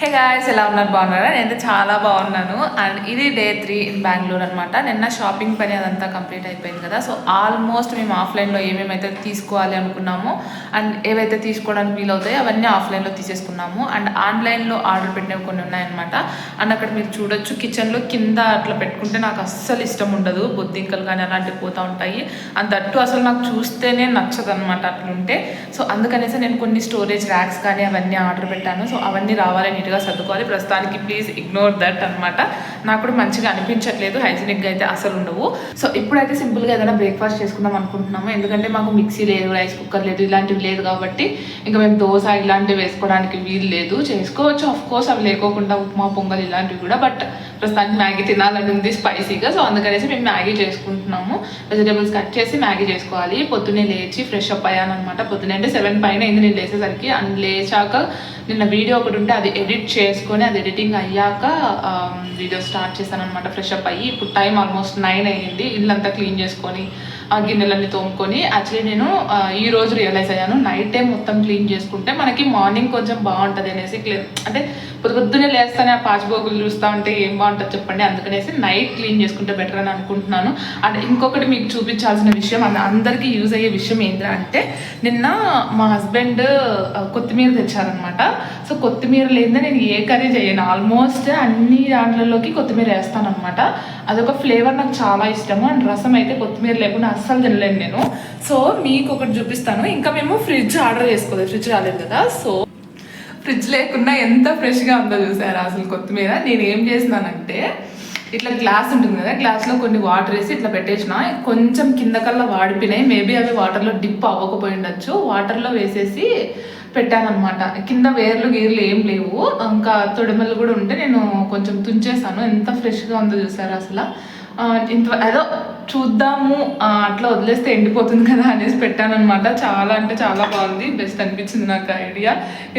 Hey guys, ఎలా ఉన్నారు? బాగున్నారా? నేనైతే చాలా బాగున్నాను. అండ్ ఇది డే 3 ఇన్ బెంగళూరు అనమాట. నిన్న షాపింగ్ పని అదంతా కంప్లీట్ అయిపోయింది కదా. సో ఆల్మోస్ట్ మేము ఆఫ్లైన్లో ఏమేమైతే తీసుకోవాలి అనుకున్నామో అండ్ ఏవైతే తీసుకోవడానికి వీలవుతాయో అవన్నీ ఆఫ్లైన్లో తీసేసుకున్నాము. అండ్ ఆన్లైన్లో ఆర్డర్ పెట్టినవి కొన్ని ఉన్నాయన్నమాట. అండ్ అక్కడ మీరు చూడొచ్చు, కిచెన్లో కింద అట్లా పెట్టుకుంటే నాకు అస్సలు ఇష్టం ఉండదు. బొద్దింకలు కానీ అలాంటివి పోతూ ఉంటాయి. అండ్ దట్టు అసలు నాకు చూస్తేనే నచ్చదు అనమాట అట్లుంటే. సో అందుకనేసి నేను కొన్ని స్టోరేజ్ ర్యాక్స్ కానీ అవన్నీ ఆర్డర్ పెట్టాను. సో అవన్నీ రావాలి, నీట్గా సర్దుకోవాలి. ప్రస్తుతానికి ప్లీజ్ ఇగ్నోర్ దట్ అనమాట. నాకు కూడా మంచిగా అనిపించట్లేదు, హైజీనిక్గా అయితే అసలు ఉండవు. సో ఇప్పుడైతే సింపుల్గా ఏదైనా బ్రేక్ఫాస్ట్ చేసుకుందాం అనుకుంటున్నాము. ఎందుకంటే మాకు మిక్సీ లేదు, రైస్ కుక్కర్ లేదు, ఇలాంటివి లేదు కాబట్టి ఇంకా మేము దోశ ఇలాంటివి వేసుకోవడానికి వీలు లేదు. చేసుకోవచ్చు ఆఫ్ కోర్స్, అవి లేకోకుండా ఉప్మా, పొంగల్ ఇలాంటివి కూడా. బట్ ప్రస్తుతానికి మ్యాగీ తినాలని ఉంది స్పైసీగా. సో అందుకనేసి మేము మ్యాగీ చేసుకుంటున్నాము. వెజిటేబుల్స్ కట్ చేసి మ్యాగీ చేసుకోవాలి. పొద్దున్నే లేచి ఫ్రెష్ అప్ అయ్యాను అనమాట. పొద్దున్నే అంటే 7 పైన అయింది నేను లేచేసరికి. అండ్ లేచాక నిన్న వీడియో ఒకటి ఉంటే అది ఎడిట్ చేసుకొని, అది ఎడిటింగ్ అయ్యాక వీడియో స్టార్ట్ చేశాను అనమాట. ఫ్రెష్ అప్ అయ్యి ఇప్పుడు టైం ఆల్మోస్ట్ 9 అయ్యింది. ఇల్లంతా క్లీన్ చేసుకొని ఆ గిన్నెలన్నీ తోముకొని. యాక్చువల్లీ నేను ఈరోజు రియలైజ్ అయ్యాను, నైట్ టైం మొత్తం క్లీన్ చేసుకుంటే మనకి మార్నింగ్ కొంచెం బాగుంటుంది అనేసి. అంటే పొద్దున్నే లేస్తానే ఆ పాచిపోకులు చూస్తూ ఉంటే ఏం బాగుంటుంది చెప్పండి. అందుకనేసి నైట్ క్లీన్ చేసుకుంటే బెటర్ అని అనుకుంటున్నాను. అండ్ ఇంకొకటి మీకు చూపించాల్సిన విషయం, అందరికీ యూజ్ అయ్యే విషయం ఏంటంటే, నిన్న మా హస్బెండ్ కొత్తిమీర తెచ్చారనమాట. సో కొత్తిమీర లేదే నేను ఏ కర్రీ చేయను. ఆల్మోస్ట్ అన్ని దాంట్లలోకి కొత్తిమీర వేస్తాను అనమాట. అదొక ఫ్లేవర్ నాకు చాలా ఇష్టము. అండ్ రసం అయితే కొత్తిమీర లేకుండా అస్సలు తినలేను నేను. సో మీకు ఒకటి చూపిస్తాను. ఇంకా మేము ఫ్రిడ్జ్ ఆర్డర్ చేసుకోలేదు, ఫ్రిడ్జ్ రాలేదు కదా. సో ఫ్రిడ్జ్ లేకుండా ఎంత ఫ్రెష్గా ఉందో చూసారా అసలు కొత్తిమీర. నేను ఏం చేసినానంటే, ఇట్లా గ్లాస్ ఉంటుంది కదా, గ్లాస్లో కొన్ని వాటర్ వేసి ఇట్లా పెట్టేసిన. కొంచెం కిందకల్లా వాడిపోయినాయి, మేబీ అవి వాటర్లో డిప్ అవ్వకపోయి ఉండొచ్చు. వాటర్లో వేసేసి పెట్టాను అనమాట. కింద వేర్లు గీర్లు ఏం లేవు, ఇంకా తొడిమలు కూడా ఉంటే నేను కొంచెం తుంచేసాను. ఎంత ఫ్రెష్గా ఉందో చూసారా అసలు. ఇంత ఏదో చూద్దాము అట్లా వదిలేస్తే ఎండిపోతుంది కదా అనేసి పెట్టాను అనమాట. చాలా అంటే చాలా బాగుంది, బెస్ట్ అనిపించింది నాకు ఐడియా.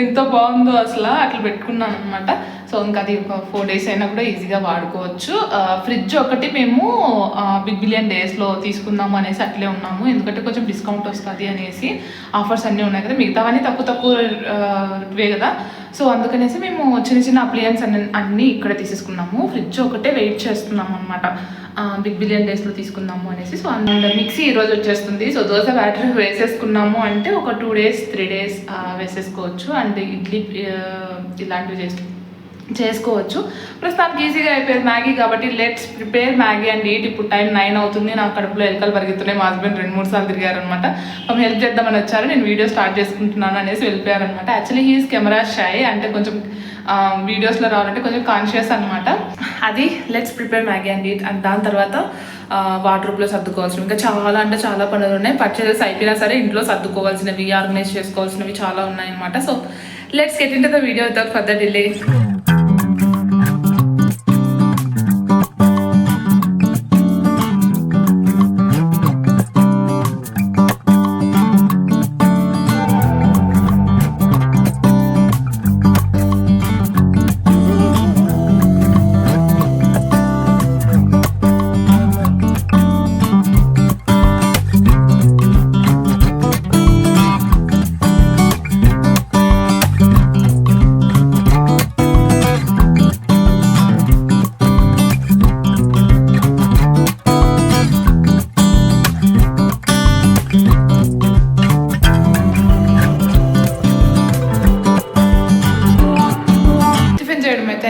ఎంత బాగుందో అసలు, అట్లా పెట్టుకున్నాను అనమాట. సో ఇంకా అది ఒక 4 days అయినా కూడా ఈజీగా వాడుకోవచ్చు. ఫ్రిడ్జ్ ఒకటి మేము బిగ్ బిలియన్ డేస్లో తీసుకుందాము అనేసి అట్లే ఉన్నాము. ఎందుకంటే కొంచెం డిస్కౌంట్ వస్తుంది అనేసి, ఆఫర్స్ అన్నీ ఉన్నాయి కదా, మిగతావన్నీ తక్కువ వే కదా. సో అందుకనేసి మేము చిన్న చిన్న అప్లయన్స్ అన్నీ ఇక్కడ తీసేసుకున్నాము. ఫ్రిడ్జ్ ఒకటే వెయిట్ చేస్తున్నాము అనమాట, బిగ్ బిలియన్ డేస్లో తీసుకుందాము అనేసి. సో అందులో మిక్సీ ఈరోజు వచ్చేస్తుంది. సో దోశ బ్యాటర్ వేసేసుకున్నాము అంటే ఒక 2 days 3 days వేసేసుకోవచ్చు. అండ్ ఇడ్లీ ఇలాంటివి చేసుకోవచ్చు. ప్రస్తుతానికి ఈజీగా అయిపోయింది మ్యాగీ కాబట్టి let's prepare Maggi and eat. ఇప్పుడు టైం 9 అవుతుంది. నా కడుపులో ఎలకలు పరిగెత్తున్నాయి. మా హస్బెండ్ 2-3 సార్లు తిరిగారనమాట. మేము హెల్ప్ చేద్దామని వచ్చారు, నేను వీడియో స్టార్ట్ చేసుకుంటున్నాను అనేసి వెళ్ళిపోయారనమాట. యాక్చువల్లీ హీస్ కెమెరా షై, అంటే కొంచెం వీడియోస్లో రావాలంటే కొంచెం కాన్షియస్ అనమాట. అది let's prepare Maggi and eat. And దాని తర్వాత వార్డ్రోబ్లో సర్దుకోవాల్సినవి ఇంకా చాలా అంటే చాలా పనులు ఉన్నాయి. పర్చేజెస్ అయిపోయినా సరే ఇంట్లో సర్దుకోవాల్సినవి, ఆర్గనైజ్ చేసుకోవాల్సినవి చాలా ఉన్నాయన్నమాట. So let's get into the video without further delay.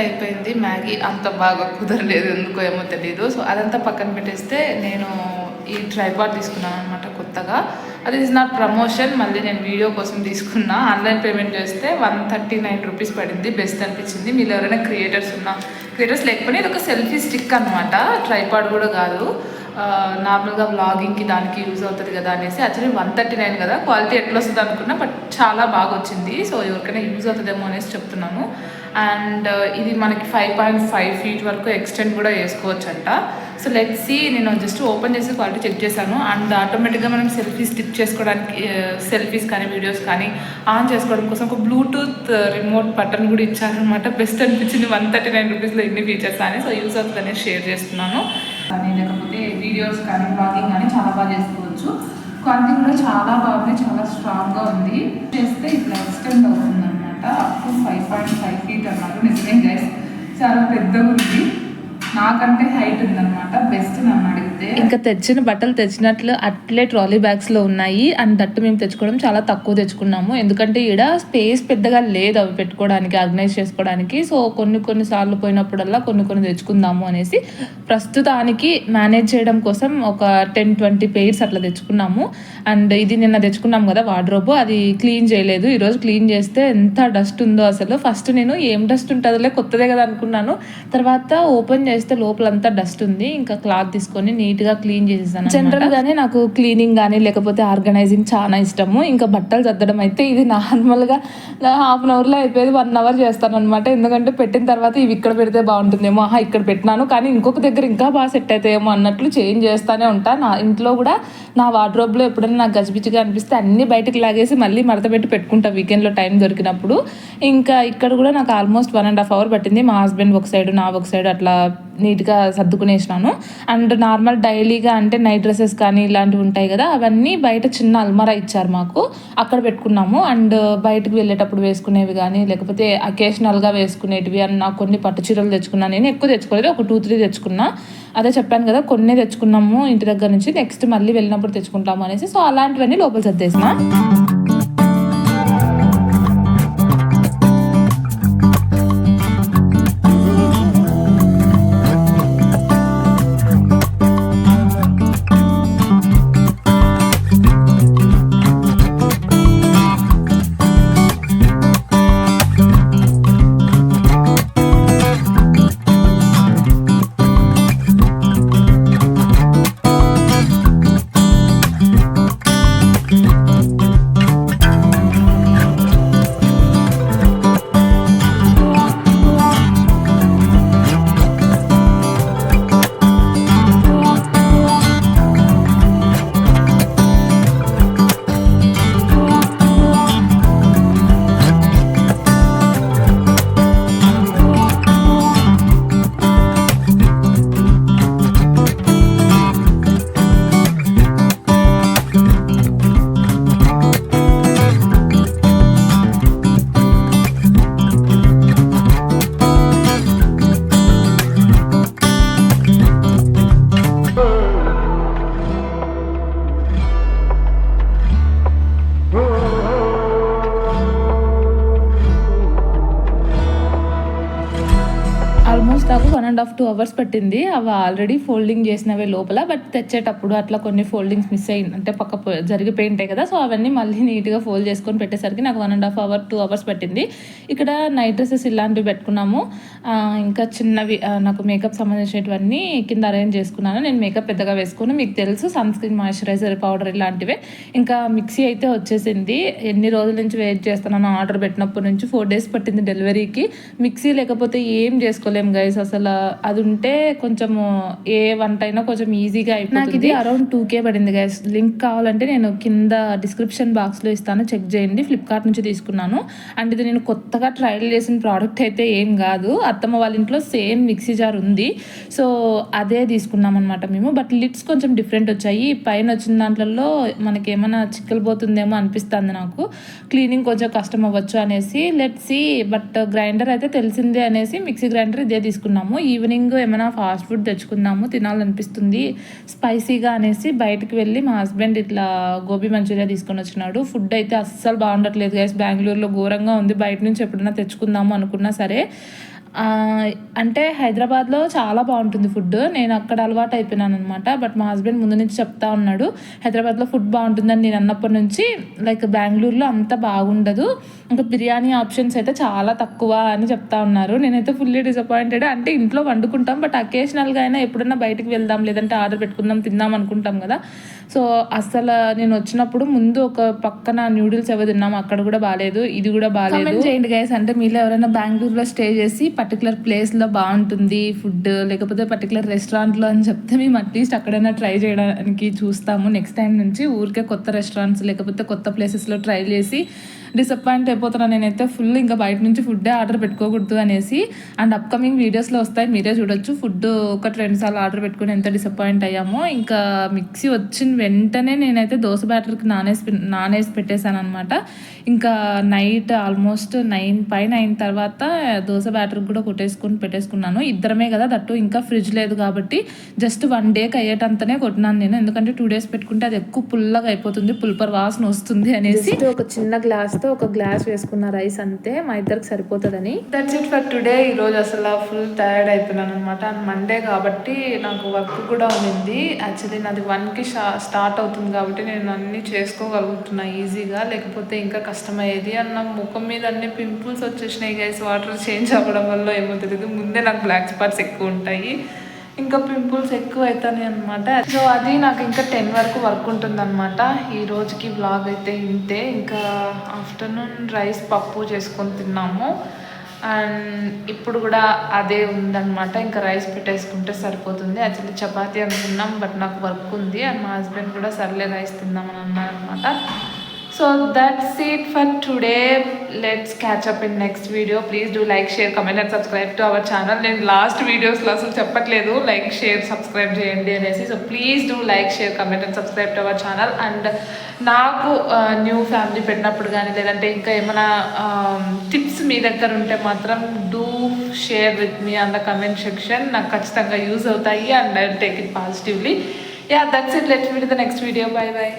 అయిపోయింది. మ్యాగీ అంత బాగా కుదరలేదు, ఎందుకో ఏమో తెలియదు. సో అదంతా పక్కన పెట్టేస్తే నేను ఈ ట్రైపాడ్ తీసుకున్నాను అనమాట కొత్తగా. అది ఈజ్ నాట్ ప్రమోషన్, మళ్ళీ నేను వీడియో కోసం తీసుకున్నా. ఆన్లైన్ పేమెంట్ చేస్తే 139 రూపీస్ పడింది. బెస్ట్ అనిపించింది. మీరు ఎవరైనా క్రియేటర్స్ లేకపోయినా ఇది ఒక సెల్ఫీ స్టిక్ అనమాట, ట్రైపాడ్ కూడా కాదు. నార్మల్గా వ్లాగింగ్కి దానికి యూజ్ అవుతుంది కదా అనేసి. యాక్చువల్లీ 139 కదా, క్వాలిటీ ఎట్లా వస్తుంది అనుకున్నా, బట్ చాలా బాగా వచ్చింది. సో ఎవరికైనా యూజ్ అవుతుందేమో అనేసి చెప్తున్నాను. అండ్ ఇది మనకి 5.5 feet వరకు ఎక్స్టెండ్ కూడా చేసుకోవచ్చు అంట. So let's see. నేను జస్ట్ ఓపెన్ చేసి క్వాలిటీ చెక్ చేశాను. అండ్ ఆటోమేటిక్గా మనం సెల్ఫీ స్టిక్ చేసుకోవడానికి, సెల్ఫీస్ కానీ వీడియోస్ కానీ ఆన్ చేసుకోవడం కోసం ఒక బ్లూటూత్ రిమోట్ బటన్ కూడా ఇచ్చారనమాట. బెస్ట్ అనిపించింది 139 రూపీస్లో ఎన్ని ఫీచర్స్ అని. సో యూజ్ అవుతుంది అనేది షేర్ చేస్తున్నాను. కానీ లేకపోతే వీడియోస్ కానీ బ్లాగింగ్ కానీ చాలా బాగా చేసుకోవచ్చు. క్వాలిటీ కూడా చాలా బాగుంది, చాలా స్ట్రాంగ్గా ఉంది. చేస్తే ఇట్లా ఎక్స్టెండ్ అవుతుంది అనమాట. అప్ టు 5.5 feet అన్నారు. చాలా పెద్దగా ఉంది, నాకంటే హైట్ ఉందన్నమాట. బెస్ట్ నన్ను అడిగితే. ఇంకా తెచ్చిన బట్టలు తెచ్చినట్లు అట్లే ట్రాలీ బ్యాగ్స్లో ఉన్నాయి. అండ్ దట్టు మేము తెచ్చుకోవడం చాలా తక్కువ తెచ్చుకున్నాము, ఎందుకంటే ఈడ స్పేస్ పెద్దగా లేదు అవి పెట్టుకోవడానికి, ఆర్గనైజ్ చేసుకోవడానికి. సో కొన్ని సార్లు పోయినప్పుడల్లా కొన్ని తెచ్చుకుందాము అనేసి ప్రస్తుతానికి మేనేజ్ చేయడం కోసం ఒక 10-20 పెయిర్స్ అట్లా తెచ్చుకున్నాము. అండ్ ఇది నిన్న తెచ్చుకున్నాం కదా వార్డ్రోబ్, అది క్లీన్ చేయలేదు. ఈరోజు క్లీన్ చేస్తే ఎంత డస్ట్ ఉందో అసలు. ఫస్ట్ నేను ఏం డస్ట్ ఉంటుందిలే కొత్తదే కదా అనుకున్నాను, తర్వాత ఓపెన్ చేస్తే లోపలంతా డస్ట్ ఉంది. ఇంకా క్లాత్ తీసుకొని నీట్గా క్లీన్ చేసేసాను. జనరల్గానే నాకు క్లీనింగ్ కానీ లేకపోతే ఆర్గనైజింగ్ చాలా ఇష్టము. ఇంకా బట్టలు సర్దడం అయితే ఇది నార్మల్గా హాఫ్ అన్ అవర్లో అయిపోయేది 1 అవర్ చేస్తాను అనమాట. ఎందుకంటే పెట్టిన తర్వాత ఇవి ఇక్కడ పెడితే బాగుంటుందేమో, ఇక్కడ పెట్టినాను కానీ ఇంకొక దగ్గర ఇంకా బాగా సెట్ అవుతాయేమో అన్నట్లు చేంజ్ చేస్తూనే ఉంటా. నా ఇంట్లో కూడా నా వార్డ్రోబ్లో ఎప్పుడైనా నాకు గజిబిజిగా అనిపిస్తే అన్ని బయటకు లాగేసి మళ్ళీ మడత పెట్టుకుంటా వీకెండ్లో టైం దొరికినప్పుడు. ఇంకా ఇక్కడ కూడా నాకు ఆల్మోస్ట్ 1.5 అవర్ పట్టింది. మా హస్బెండ్ ఒక సైడ్, నా ఒక సైడ్ అట్లా నీట్గా సర్దుకునేసినాను. అండ్ నార్మల్ డైలీగా అంటే నైట్ డ్రెస్సెస్ కానీ ఇలాంటివి ఉంటాయి కదా, అవన్నీ బయట చిన్న అల్మారా ఇచ్చారు మాకు, అక్కడ పెట్టుకున్నాము. అండ్ బయటకు వెళ్ళేటప్పుడు వేసుకునేవి కానీ లేకపోతే అకేషనల్గా వేసుకునేటివి అన్న కొన్ని పట్టు చీరలు తెచ్చుకున్నాను. నేను ఎక్కువ తెచ్చుకోలేదు, ఒక 2-3 తెచ్చుకున్నా. అదే చెప్పాను కదా, కొన్ని తెచ్చుకున్నాము ఇంటి దగ్గర నుంచి, నెక్స్ట్ మళ్ళీ వెళ్ళినప్పుడు తెచ్చుకుంటాము అనేసి. సో అలాంటివన్నీ లోపల సర్దేసిన. ఆల్మోస్ట్ నాకు 1.5-2 అవర్స్ పట్టింది. అవి ఆల్రెడీ ఫోల్డింగ్ చేసినవే లోపల, బట్ తెచ్చేటప్పుడు అట్లా కొన్ని ఫోల్డింగ్స్ మిస్ అయ్యి అంటే పక్క జరిగిపోయి ఉంటాయి కదా, సో అవన్నీ మళ్ళీ నీట్గా ఫోల్డ్ చేసుకొని పెట్టేసరికి నాకు 1.5 అవర్ 2 అవర్స్ పట్టింది. ఇక్కడ నైట్ డ్రెస్సెస్ ఇలాంటివి పెట్టుకున్నాము. ఇంకా చిన్నవి నాకు మేకప్ సంబంధించినవన్నీ కింద అరేంజ్ చేసుకున్నాను. నేను మేకప్ పెద్దగా వేసుకుని, మీకు తెలుసు సన్ స్క్రీన్, మాయిశ్చరైజర్, పౌడర్ ఇలాంటివే. ఇంకా మిక్సీ అయితే వచ్చేసింది. ఎన్ని రోజుల నుంచి వెయిట్ చేస్తున్నాను, ఆర్డర్ పెట్టినప్పటి నుంచి 4 days పట్టింది డెలివరీకి. మిక్సీ లేకపోతే ఏం చేసుకోలేము గైస్ అసలు. అది ఉంటే కొంచెము ఏ వంట అయినా కొంచెం ఈజీగా అయిపోతుంది. నాకు ఇది అరౌండ్ 2K పడింది గైస్. లింక్ కావాలంటే నేను కింద డిస్క్రిప్షన్ బాక్స్లో ఇస్తాను, చెక్ చేయండి. ఫ్లిప్కార్ట్ నుంచి తీసుకున్నాను. అండ్ ఇది నేను కొత్తగా ట్రయల్ చేసిన ప్రోడక్ట్ అయితే ఏం కాదు. అత్తమ్మ వాళ్ళ ఇంట్లో సేమ్ మిక్సీ జార్ ఉంది, సో అదే తీసుకున్నాం అనమాట మేము. బట్ లిడ్స్ కొంచెం డిఫరెంట్ వచ్చాయి. పైన వచ్చిన దాంట్లో మనకి ఏమైనా చిక్కలిపోతుందేమో అనిపిస్తుంది నాకు. క్లీనింగ్ కొంచెం కష్టం అవ్వచ్చు అనేసి లెట్స్ సీ. బట్ గ్రైండర్ అయితే తెలిసిందే అనేసి మిక్సీ గ్రైండర్ ఇదే తీసుకున్నాము. ఈవినింగ్ ఏమైనా ఫాస్ట్ ఫుడ్ తెచ్చుకుందాము, తినాలనిపిస్తుంది స్పైసీగా అనేసి బయటకు వెళ్ళి మా హస్బెండ్ ఇట్లా గోబీ మంచూరియా తీసుకొని వచ్చినాడు. ఫుడ్ అయితే అస్సలు బాగుండట్లేదు గైస్, బెంగళూరులో ఘోరంగా ఉంది. బయట నుంచి ఎప్పుడైనా తెచ్చుకుందాము అనుకున్నా సరే, అంటే హైదరాబాద్లో చాలా బాగుంటుంది ఫుడ్, నేను అక్కడ అలవాటు అయిపోయినాను అనమాట. బట్ మా హస్బెండ్ ముందు నుంచి చెప్తా ఉన్నాడు హైదరాబాద్లో ఫుడ్ బాగుంటుందని. నేను అన్నప్పటి నుంచి లైక్ బెంగళూరులో అంత బాగుండదు, ఇంకా బిర్యానీ ఆప్షన్స్ అయితే చాలా తక్కువ అని చెప్తా ఉన్నారు. నేనైతే ఫుల్లీ డిసప్పాయింటెడ్. అంటే ఇంట్లో వండుకుంటాం, బట్ అకేషనల్గా అయినా ఎప్పుడైనా బయటకు వెళ్దాం లేదంటే ఆర్డర్ పెట్టుకుందాం తిందాం అనుకుంటాం కదా. సో అసలు నేను వచ్చినప్పుడు ముందు ఒక పక్కన న్యూడిల్స్ ఏవో తిన్నాము, అక్కడ కూడా బాగాలేదు, ఇది కూడా బాగాలేదు. చేయండి గైస్, అంటే మీలో ఎవరైనా బెంగళూరులో స్టే చేసి పర్టికులర్ ప్లేస్లో బాగుంటుంది ఫుడ్, లేకపోతే పర్టికులర్ రెస్టారెంట్లో అని చెప్తే మేము అట్లీస్ట్ అక్కడైనా ట్రై చేయడానికి చూస్తాము నెక్స్ట్ టైం నుంచి. ఊరికే కొత్త రెస్టారెంట్స్ లేకపోతే కొత్త ప్లేసెస్లో ట్రై చేసి డిసప్పాయింట్ అయిపోతున్నాను నేనైతే ఫుల్. ఇంకా బయట నుంచి ఫుడ్డే ఆర్డర్ పెట్టుకోకూడదు అనేసి. అండ్ అప్కమింగ్ వీడియోస్లో వస్తాయి, మీరే చూడొచ్చు. ఫుడ్ 1-2 సార్లు ఆర్డర్ పెట్టుకుని ఎంత డిసప్పాయింట్ అయ్యామో. ఇంకా మిక్సీ వచ్చిన వెంటనే నేనైతే దోశ బ్యాటర్కి నానేసి పెట్టేశాను అనమాట. ఇంకా నైట్ ఆల్మోస్ట్ 9 పైన అయిన తర్వాత దోశ బ్యాటర్కి కూడా పెట్టేసుకున్నాను. ఇద్దరమే కదా, దట్టు ఇంకా ఫ్రిడ్జ్ లేదు కాబట్టి జస్ట్ 1 డేకి అయ్యేటంతనే కొట్టినాను నేను. ఎందుకంటే 2 డేస్ పెట్టుకుంటే అది ఎక్కువ పుల్లగా అయిపోతుంది, పుల్పర్ వాసన వస్తుంది అనేసి ఒక చిన్న గ్లాస్తో ఒక గ్లాస్ వేసుకున్న రైస్ అంతే, మా ఇద్దరికి సరిపోతుందని. That's it for today. ఈరోజు అసలు ఫుల్ టైర్డ్ అయిపోయినాను అనమాట. అండ్ మండే కాబట్టి నాకు వర్క్ కూడా ఉంది. యాక్చువల్లీ నాది 1కి స్టార్ట్ అవుతుంది కాబట్టి నేను అన్నీ చేసుకోగలుగుతున్నా ఈజీగా, లేకపోతే ఇంకా కష్టమయ్యేది. అండ్ నా ముఖం మీద అన్ని పింపుల్స్ వచ్చేసినాయి గైస్, వాటర్ చేంజ్ అవ్వడం వల్ల ఏమో తెలియదు. ముందే నాకు బ్లాక్ స్పాట్స్ ఎక్కువ ఉంటాయి, ఇంకా పింపుల్స్ ఎక్కువ అవుతాయి అనమాట. సో అది నాకు ఇంకా 10 వరకు వర్క్ ఉంటుందన్నమాట. ఈ రోజుకి వ్లాగ్ అయితే ఇంతే. ఇంకా ఆఫ్టర్నూన్ రైస్ పప్పు చేసుకొని తిన్నాము. అండ్ ఇప్పుడు కూడా అదే ఉందన్నమాట. ఇంకా రైస్ పెట్టేసుకుంటే సరిపోతుంది. యాక్చువల్లీ చపాతీ అనుకున్నాం, బట్ నాకు వర్క్ ఉంది. అండ్ మా హస్బెండ్ కూడా సర్లే రైస్ తిందామని అన్నారు అనమాట. So that's it for today. Let's catch up in next video. Please do like, share, comment and subscribe to our channel. నేను లాస్ట్ వీడియోస్లో అసలు చెప్పట్లేదు లైక్, షేర్, సబ్స్క్రైబ్ చేయండి అనేసి. So please do like, share, comment and subscribe to our channel. And నాకు new family పెట్టినప్పుడు కానీ, లేదంటే ఇంకా ఏమైనా టిప్స్ మీ దగ్గర ఉంటే మాత్రం do share with me on the comment section. నాకు ఖచ్చితంగా యూజ్ అవుతాయి and I will take it positively. Yeah, that's it. Let's meet in the next video. Bye bye.